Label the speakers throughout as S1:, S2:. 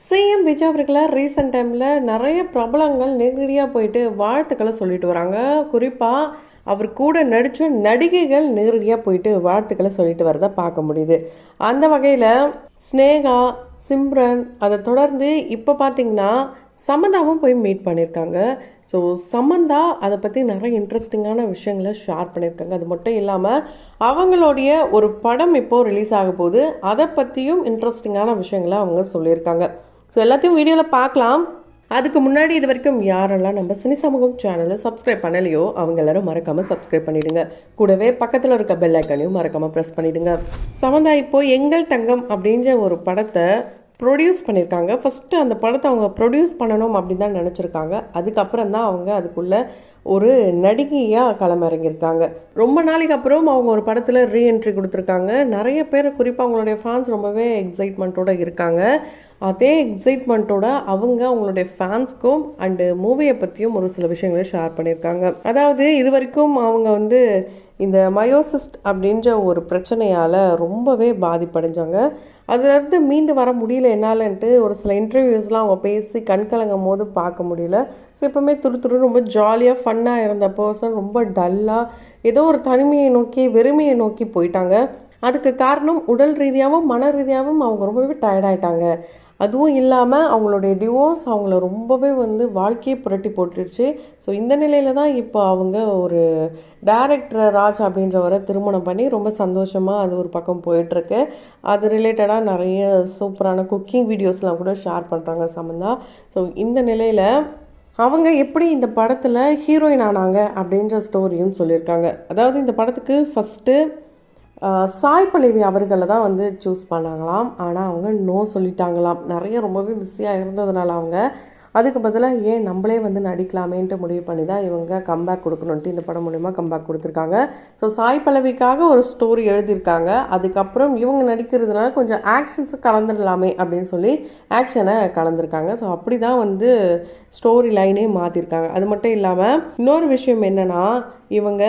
S1: CM Vijay அவர்களை recent டைமில் நிறைய பிரபலங்கள் நேரடியாக போயிட்டு வாழ்த்துக்களை சொல்லிட்டு வராங்க. குறிப்பாக அவர் கூட நடித்த நடிகைகள் நேரடியாக போயிட்டு வாழ்த்துக்களை சொல்லிட்டு வரதை பார்க்க முடியுது. அந்த வகையில் ஸ்னேகா, சிம்ரன், அதை தொடர்ந்து இப்போ பார்த்திங்கன்னா சமந்தாவும் போய் மீட் பண்ணியிருக்காங்க. ஸோ சமந்தா அதை பற்றி நிறைய இன்ட்ரெஸ்டிங்கான விஷயங்களை ஷேர் பண்ணியிருக்காங்க. அது மட்டும் இல்லாமல் அவங்களுடைய ஒரு படம் இப்போது ரிலீஸ் ஆக போகுது, அதை பற்றியும் இன்ட்ரெஸ்டிங்கான விஷயங்களை அவங்க சொல்லியிருக்காங்க. ஸோ எல்லாத்தையும் வீடியோவில் பார்க்கலாம். அதுக்கு முன்னாடி இது வரைக்கும் யாரெல்லாம் நம்ம சினி சமூகம் சேனலை சப்ஸ்கிரைப் பண்ணலையோ அவங்க எல்லாரும் மறக்காமல் சப்ஸ்கிரைப் பண்ணிவிடுங்க. கூடவே பக்கத்தில் இருக்க பெல் ஐக்கனையும் மறக்காமல் ப்ரெஸ் பண்ணிவிடுங்க. சமந்தா இப்போது எங்கள் தங்கம் அப்படின்ற ஒரு படத்தை ப்ரொடியூஸ் பண்ணியிருக்காங்க. ஃபஸ்ட்டு அந்த படத்தை அவங்க ப்ரொடியூஸ் பண்ணணும் அப்படின்னு தான் நினச்சிருக்காங்க. அதுக்கப்புறம் தான் அவங்க அதுக்குள்ளே ஒரு நடிகையாக களமிறங்கியிருக்காங்க. ரொம்ப நாளைக்கு அப்புறம் அவங்க ஒரு படத்தில் ரீஎன்ட்ரி கொடுத்துருக்காங்க. நிறைய பேர் குறிப்பாக அவங்களுடைய ஃபேன்ஸ் ரொம்பவே எக்ஸைட்மெண்ட்டோடு இருக்காங்க. அதே எக்ஸைட்மெண்ட்டோட அவங்களுடைய ஃபேன்ஸ்க்கும் அண்டு மூவியை பற்றியும் ஒரு சில விஷயங்களை ஷேர் பண்ணியிருக்காங்க. அதாவது இது வரைக்கும் அவங்க இந்த மயோசிஸ்ட் அப்படின்ற ஒரு பிரச்சனையால் ரொம்பவே பாதிப்படைஞ்சாங்க. அதுலேருந்து மீண்டு வர முடியல என்னாலன்ட்டு ஒரு சில இன்டர்வியூஸ்லாம் அவங்க பேசி கண்கலங்கும் போது பார்க்க முடியல. ஸோ எப்போவுமே துரு ரொம்ப ஜாலியாக ஃபன்னாக இருந்த பர்சன் ரொம்ப டல்லாக ஏதோ ஒரு தனிமையை நோக்கி வெறுமையை நோக்கி போயிட்டாங்க. அதுக்கு காரணம் உடல் ரீதியாகவும் மன ரீதியாகவும் அவங்க ரொம்பவே டயர்டாயிட்டாங்க. அதுவும் இல்லாமல் அவங்களுடைய டிவோர்ஸ் அவங்கள ரொம்பவே வாழ்க்கையை புரட்டி போட்டுடுச்சு. ஸோ இந்த நிலையில் தான் இப்போ அவங்க ஒரு டைரக்டர் ராஜ் அப்படின்றவரை திருமணம் பண்ணி ரொம்ப சந்தோஷமாக அது ஒரு பக்கம் போயிட்டுருக்கு. அது ரிலேட்டடாக நிறைய சூப்பரான குக்கிங் வீடியோஸ்லாம் கூட ஷேர் பண்ணுறாங்க சமந்தா. ஸோ இந்த நிலையில் அவங்க எப்படி இந்த படத்தில் ஹீரோயின் ஆனாங்க அப்படின்ற ஸ்டோரியும் சொல்லியிருக்காங்க. அதாவது இந்த படத்துக்கு ஃபஸ்ட்டு சாய் பல்லவி அவர்களை தான் சூஸ் பண்ணாங்களாம். ஆனால் அவங்க நோ சொல்லிட்டாங்களாம். நிறைய ரொம்பவே பிஸியாக இருந்ததுனால அவங்க அதுக்கு பதிலாக ஏன் நம்மளே நடிக்கலாமேன்ட்டு முடிவு பண்ணி தான் இவங்க கம்பேக் கொடுக்கணுன்ட்டு இந்த படம் மூலிமா கம்பேக் கொடுத்துருக்காங்க. ஸோ சாய் பல்லவிக்காக ஒரு ஸ்டோரி எழுதியிருக்காங்க. அதுக்கப்புறம் இவங்க நடிக்கிறதுனால கொஞ்சம் ஆக்ஷன்ஸை கலந்துடலாமே அப்படின்னு சொல்லி ஆக்ஷனை கலந்துருக்காங்க. ஸோ அப்படி தான் ஸ்டோரி லைனே மாற்றிருக்காங்க. அது மட்டும் இல்லாமல் இன்னொரு விஷயம் என்னென்னா இவங்க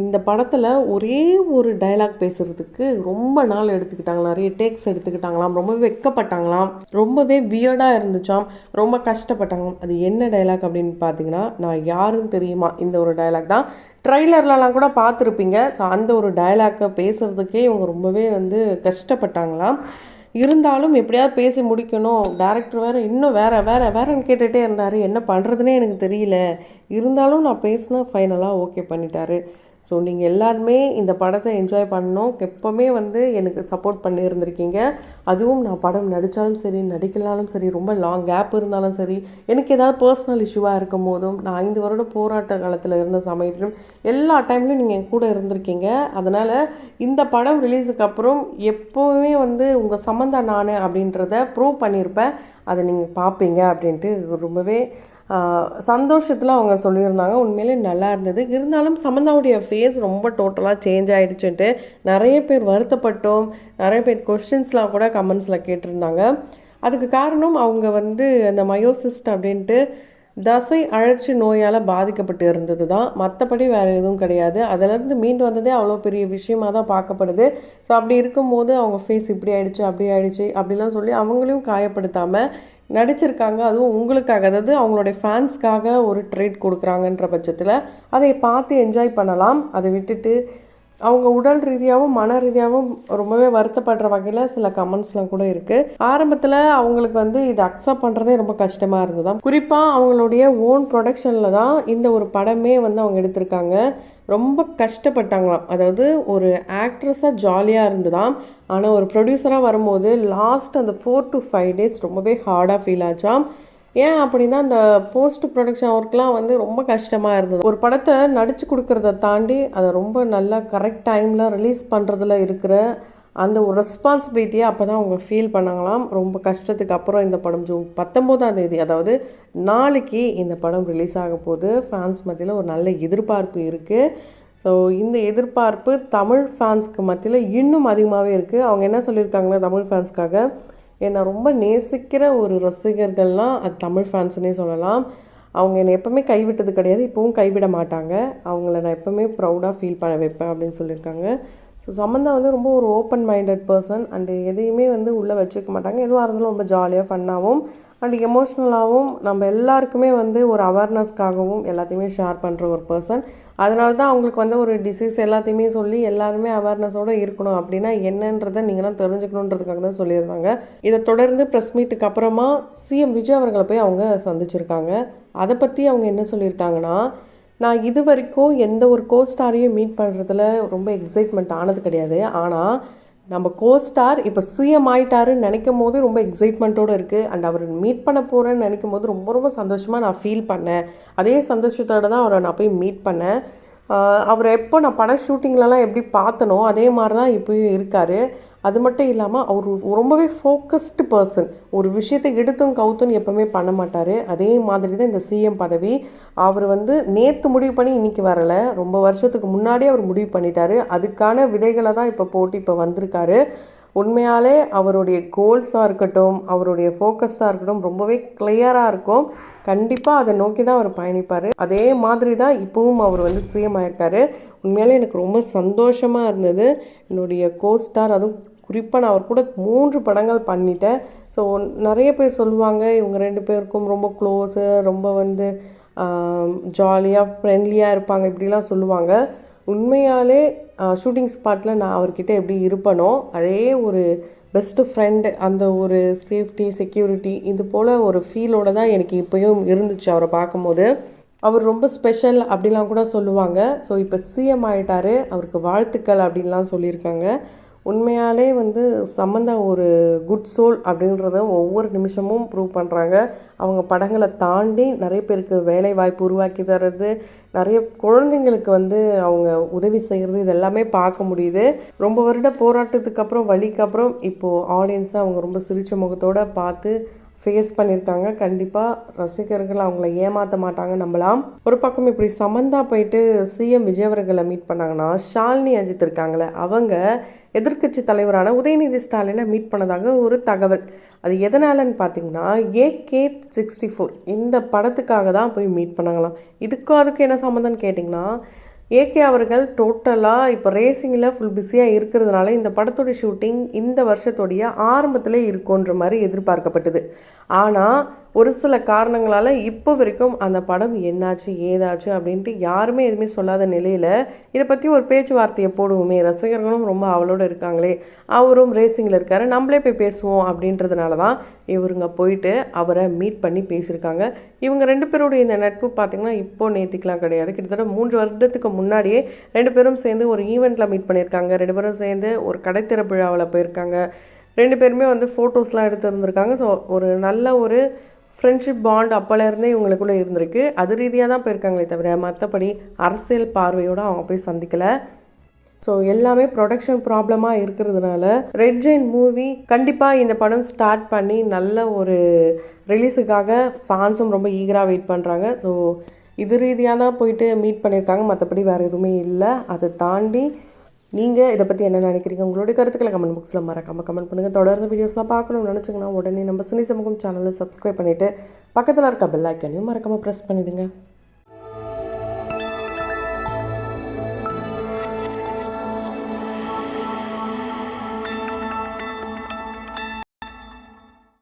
S1: இந்த படத்தில் ஒரே ஒரு டைலாக் பேசுகிறதுக்கு ரொம்ப நாள் எடுத்துக்கிட்டாங்க. நிறைய டேக்ஸ் எடுத்துக்கிட்டாங்களாம். ரொம்பவே வெக்கப்பட்டாங்களாம். ரொம்பவே வியர்டாக இருந்துச்சாம். ரொம்ப கஷ்டப்பட்டாங்களாம். அது என்ன டைலாக் அப்படின்னு பார்த்தீங்கன்னா, நான் யாருன்னு தெரியுமா, இந்த ஒரு டைலாக் தான். ட்ரைலர்லலாம் கூட பார்த்துருப்பீங்க. ஸோ அந்த ஒரு டைலாக்கை பேசுகிறதுக்கே இவங்க ரொம்பவே கஷ்டப்பட்டாங்களாம். இருந்தாலும் எப்படியாவது பேசி முடிக்கணும். டேரக்டர் வேறு இன்னும் வேறன்னு கேட்டுகிட்டே இருந்தார். என்ன பண்ணுறதுனே எனக்கு தெரியல. இருந்தாலும் நான் பேசினா ஃபைனலாக ஓகே பண்ணிட்டாரு. ஸோ நீங்கள் எல்லாருமே இந்த படத்தை என்ஜாய் பண்ணணும். எப்போவுமே எனக்கு சப்போர்ட் பண்ணியிருந்திருக்கீங்க. அதுவும் நான் படம் நடித்தாலும் சரி நடிக்கலாலும் சரி, ரொம்ப லாங் கேப் இருந்தாலும் சரி, எனக்கு ஏதாவது பர்சனல் இஷ்யூவாக இருக்கும் போதும், நான் 5 வருட போராட்ட காலத்தில் இருந்த சமயத்திலும் எல்லா டைம்லையும் நீங்கள் என் கூட இருந்திருக்கீங்க. அதனால் இந்த படம் ரிலீஸுக்கு அப்புறம் எப்போவுமே உங்கள் சம்மந்தா நான் அப்படின்றத ப்ரூவ் பண்ணியிருப்பேன். அதை நீங்கள் பார்ப்பீங்க அப்படின்ட்டு ரொம்பவே சந்தோஷத்தில் அவங்க சொல்லியிருந்தாங்க. உண்மையிலே நல்லா இருந்தது. இருந்தாலும் சமந்தாவுடைய ஃபேஸ் ரொம்ப டோட்டலாக சேஞ்ச் ஆகிடுச்சுன்ட்டு நிறைய பேர் வருத்தப்பட்டோம். நிறைய பேர் கொஸ்டின்ஸ்லாம் கூட கமெண்ட்ஸில் கேட்டிருந்தாங்க. அதுக்கு காரணம் அவங்க அந்த மயோசிஸ்ட் அப்படின்ட்டு தசை அழற்சி நோயால் பாதிக்கப்பட்டு இருந்தது தான். மற்றபடி வேறு எதுவும் கிடையாது. அதிலேருந்து மீண்டு வந்ததே அவ்வளோ பெரிய விஷயமாக தான் பார்க்கப்படுது. ஸோ அப்படி இருக்கும்போது அவங்க ஃபேஸ் இப்படி ஆகிடுச்சு அப்படி ஆகிடுச்சு அப்படிலாம் சொல்லி அவங்களையும் காயப்படுத்தாமல் நடிச்சிருக்காங்க. அதுவும் உங்களுக்காக, அதாவது அவங்களுடைய ஃபேன்ஸ்க்காக ஒரு ட்ரீட் கொடுக்குறாங்கன்ற பட்சத்தில் அதை பார்த்து என்ஜாய் பண்ணலாம். அதை விட்டுட்டு அவங்க உடல் ரீதியாகவும் மன ரீதியாகவும் ரொம்பவே வருத்தப்படுற வகையில் சில கமெண்ட்ஸ்லாம் கூட இருக்குது. ஆரம்பத்தில் அவங்களுக்கு இதை அக்செப்ட் பண்ணுறதே ரொம்ப கஷ்டமாக இருந்ததாம். குறிப்பாக அவங்களுடைய ஓன் ப்ரொடக்ஷனில் தான் இந்த ஒரு படமே அவங்க எடுத்திருக்காங்க. ரொம்ப கஷ்டப்பட்டாங்களாம். அதாவது ஒரு ஆக்ட்ரஸாக ஜாலியாக இருந்ததாம். ஆனால் ஒரு ப்ரொடியூசராக வரும்போது லாஸ்ட் அந்த 4 to 5 days ரொம்பவே ஹார்டாக ஃபீல் ஆச்சாம். ஏன் அப்படின்னா அந்த போஸ்ட் ப்ரொடக்ஷன் ஒர்க்லாம் ரொம்ப கஷ்டமாக இருந்தது. ஒரு படத்தை நடித்து கொடுக்குறத தாண்டி அதை ரொம்ப நல்லா கரெக்ட் டைமில் ரிலீஸ் பண்ணுறதுல இருக்கிற அந்த ஒரு ரெஸ்பான்சிபிலிட்டியை அப்போ தான் அவங்க ஃபீல் பண்ணாங்களாம். ரொம்ப கஷ்டத்துக்கு அப்புறம் இந்த படம் ஜூன் 19ஆம் தேதி, அதாவது நாளைக்கு இந்த படம் ரிலீஸ் ஆக போது. ஃபேன்ஸ் மத்தியில் ஒரு நல்ல எதிர்பார்ப்பு இருக்குது. ஸோ இந்த எதிர்பார்ப்பு தமிழ் ஃபேன்ஸ்க்கு மத்தியில் இன்னும் அதிகமாகவே இருக்குது. அவங்க என்ன சொல்லியிருக்காங்கன்னா, தமிழ் ஃபேன்ஸ்க்காக என்னை ரொம்ப நேசிக்கிற ஒரு ரசிகர்கள்னால் அது தமிழ் ஃபேன்ஸுன்னே சொல்லலாம். அவங்க என்னை எப்போவுமே கைவிட்டது கிடையாது, இப்போவும் கைவிட மாட்டாங்க. அவங்கள நான் எப்போவுமே ப்ரௌடாக ஃபீல் பண்ண வைப்பேன் அப்படின்னு சொல்லியிருக்காங்க. ஸோ சமந்தா வந்து ரொம்ப ஒரு ஓப்பன் மைண்டட் பர்சன் அண்டு எதையுமே வந்து உள்ளே வச்சுக்க மாட்டாங்க. எதுவாக இருந்தாலும் ரொம்ப ஜாலியாக ஃபன்னாகவும் அண்ட் எமோஷ்னலாகவும் நம்ம எல்லாருக்குமே வந்து ஒரு அவேர்னஸ்க்காகவும் எல்லாத்தையுமே ஷேர் பண்ணுற ஒரு பர்சன். அதனால தான் அவங்களுக்கு வந்து ஒரு டிசீஸ் எல்லாத்தையுமே சொல்லி எல்லாருமே அவேர்னஸோடு இருக்கணும் அப்படின்னா என்னன்றதை நீங்களாம் தெரிஞ்சுக்கணுன்றதுக்காக தான் சொல்லியிருந்தாங்க. இதை தொடர்ந்து ப்ரெஸ் மீட்டுக்கு அப்புறமா சிஎம் விஜய் அவர்களை போய் அவங்க சந்திச்சிருக்காங்க. அதை பற்றி அவங்க என்ன சொல்லியிருக்காங்கன்னா, நான் இது வரைக்கும் எந்த ஒரு கோஸ்டாரையும் மீட் பண்ணுறதுல ரொம்ப எக்ஸைட்மெண்ட் ஆனது கிடையாது. ஆனால் நம்ம கோஸ்டார் இப்போ சிஎம் ஆகிட்டாருன்னு நினைக்கும் போது ரொம்ப எக்ஸைட்மெண்ட்டோடு இருக்குது. அண்ட் அவர் மீட் பண்ண போகிறேன்னு நினைக்கும் போது ரொம்ப ரொம்ப சந்தோஷமாக நான் ஃபீல் பண்ணேன். அதே சந்தோஷத்தோடு தான் அவரை நான் போய் மீட் பண்ணேன். அவரை எப்போ நான் படம் ஷூட்டிங்லலாம் எப்படி பார்த்தனோ அதே மாதிரி தான் இப்போயும் இருக்கார். அது மட்டும் இல்லாமல் அவர் ரொம்பவே ஃபோக்கஸ்டு பர்சன். ஒரு விஷயத்தை எடுத்தும் கவுத்தும் எப்போவுமே பண்ண மாட்டார். அதே மாதிரி தான் இந்த சிஎம் பதவி. அவர் வந்து நேற்று முடிவு பண்ணி இன்றைக்கி வரலை, ரொம்ப வருஷத்துக்கு முன்னாடியே அவர் முடிவு பண்ணிட்டார். அதுக்கான விதைகளை தான் இப்போ போட்டு இப்போ வந்திருக்காரு. உண்மையாலே அவருடைய கோல்ஸாக இருக்கட்டும், அவருடைய ஃபோக்கஸ்டாக இருக்கட்டும் ரொம்பவே கிளியராக இருக்கும். கண்டிப்பாக அதை நோக்கி தான் அவர் பயணிப்பார். அதே மாதிரி தான் இப்போவும் அவர் வந்து சிஎம் ஆயிருக்காரு. உண்மையாலே எனக்கு ரொம்ப சந்தோஷமாக இருந்தது. என்னுடைய கோஸ்டார், அதுவும் குறிப்பாக நான் அவர் கூட 3 படங்கள் பண்ணிட்டேன். ஸோ நிறைய பேர் சொல்லுவாங்க இவங்க 2 பேருக்கும் ரொம்ப க்ளோஸு, ரொம்ப வந்து ஜாலியாக ஃப்ரெண்ட்லியாக இருப்பாங்க இப்படிலாம் சொல்லுவாங்க. உண்மையாலே ஷூட்டிங் ஸ்பாட்டில் நான் அவர்கிட்ட எப்படி இருப்பனோ அதே ஒரு பெஸ்ட்டு ஃப்ரெண்டு, அந்த ஒரு சேஃப்டி செக்யூரிட்டி இது போல் ஒரு ஃபீலோடு தான் எனக்கு இப்போயும் இருந்துச்சு அவரை பார்க்கும்போது. அவர் ரொம்ப ஸ்பெஷல் அப்படிலாம் கூட சொல்லுவாங்க. ஸோ இப்போ சிஎம் ஆகிட்டார், அவருக்கு வாழ்த்துக்கள் அப்படின்லாம் சொல்லியிருக்காங்க. உண்மையாலே வந்து சமந்தா ஒரு குட் சோல் அப்படின்றத ஒவ்வொரு நிமிஷமும் ப்ரூவ் பண்ணுறாங்க. அவங்க படங்களை தாண்டி நிறைய பேருக்கு வேலை வாய்ப்பு உருவாக்கி தர்றது, நிறைய குழந்தைங்களுக்கு வந்து அவங்க உதவி செய்கிறது, இது எல்லாமே பார்க்க முடியுது. ரொம்ப வருட போராட்டத்துக்கு அப்புறம் வலிக்கு அப்புறம் இப்போது ஆடியன்ஸை அவங்க ரொம்ப சிரிச்ச முகத்தோடு பார்த்து ஃபேஸ் பண்ணியிருக்காங்க. கண்டிப்பாக ரசிகர்கள் அவங்கள ஏமாற்ற மாட்டாங்க நம்பலாம். ஒரு பக்கம் இப்படி சமந்தா போயிட்டு சிஎம் விஜய் அவர்களை மீட் பண்ணாங்கன்னா, ஷாலினி அஜித் இருக்காங்களே அவங்க எதிர்க்கட்சி தலைவரான உதயநிதி ஸ்டாலினை மீட் பண்ணதாக ஒரு தகவல். அது எதனாலன்னு பார்த்தீங்கன்னா AK-64 இந்த படத்துக்காக தான் போய் மீட் பண்ணாங்களாம். அதுக்கு என்ன சம்மந்தம்னு கேட்டிங்கன்னா, ஏகே அவர்கள் டோட்டலாக இப்போ ரேசிங்கில் ஃபுல் பிஸியாக இருக்கிறதுனால இந்த படத்தோடைய ஷூட்டிங் இந்த வருஷத்தோடைய ஆரம்பத்தில் இருக்குன்ற மாதிரி எதிர்பார்க்கப்பட்டது. ஆனால் ஒரு சில காரணங்களால் இப்போ வரைக்கும் அந்த படம் என்னாச்சு ஏதாச்சு அப்படின்ட்டு யாருமே எதுவுமே சொல்லாத நிலையில் இதை பற்றி ஒரு பேச்சுவார்த்தையை போடுவோமே, ரசிகர்களும் ரொம்ப அவளோடு இருக்காங்களே, அவரும் ரேசிங்கில் இருக்காரு, நம்மளே போய் பேசுவோம் அப்படின்றதுனால தான் இவருங்க போயிட்டு அவரை மீட் பண்ணி பேசியிருக்காங்க. இவங்க 2 பேருடைய இந்த நட்பு பார்த்திங்கன்னா இப்போது நேற்றுக்கெலாம் கிடையாது. கிட்டத்தட்ட 3 வருடத்துக்கு முன்னாடியே 2 பேரும் சேர்ந்து ஒரு ஈவெண்ட்டில் மீட் பண்ணியிருக்காங்க. 2 பேரும் சேர்ந்து ஒரு கடைத்திறப்பு விழாவில் போயிருக்காங்க. 2 பேருமே வந்து ஃபோட்டோஸ்லாம் எடுத்துருந்துருக்காங்க. ஸோ ஒரு நல்ல ஒரு ஃப்ரெண்ட்ஷிப் பாண்ட் அப்போலேருந்தே இவங்களுக்குள்ளே இருந்திருக்கு. அது ரீதியாக தான் போயிருக்காங்களே தவிர மற்றபடி அரசியல் பார்வையோடு அவங்க போய் சந்திக்கலை. ஸோ எல்லாமே ப்ரொடக்ஷன் ப்ராப்ளமாக இருக்கிறதுனால ரெட் ஜெயின் மூவி கண்டிப்பாக இந்த படம் ஸ்டார்ட் பண்ணி நல்ல ஒரு ரிலீஸுக்காக ஃபேன்ஸும் ரொம்ப ஈகராக வெயிட் பண்ணுறாங்க. ஸோ இது ரீதியாக தான் போயிட்டு மீட் பண்ணியிருக்காங்க, மற்றபடி வேறு எதுவுமே இல்லை. அதை தாண்டி நீங்கள் இதை பற்றி என்ன நினைக்கிறீங்க? உங்களுடைய கருத்துக்களை கமெண்ட் பாக்ஸில் மறக்காமல் கமெண்ட் பண்ணுங்கள். தொடர்ந்து வீடியோஸ்லாம் பார்க்கணும்னு நினச்சிங்கன்னா உடனே நம்ம சினி சமூகம் சேனலை சப்ஸ்கிரைப் பண்ணிவிட்டு பக்கத்தில் இருக்க பெல் ஐக்கனையும் மறக்காமல் ப்ரெஸ் பண்ணிவிடுங்க.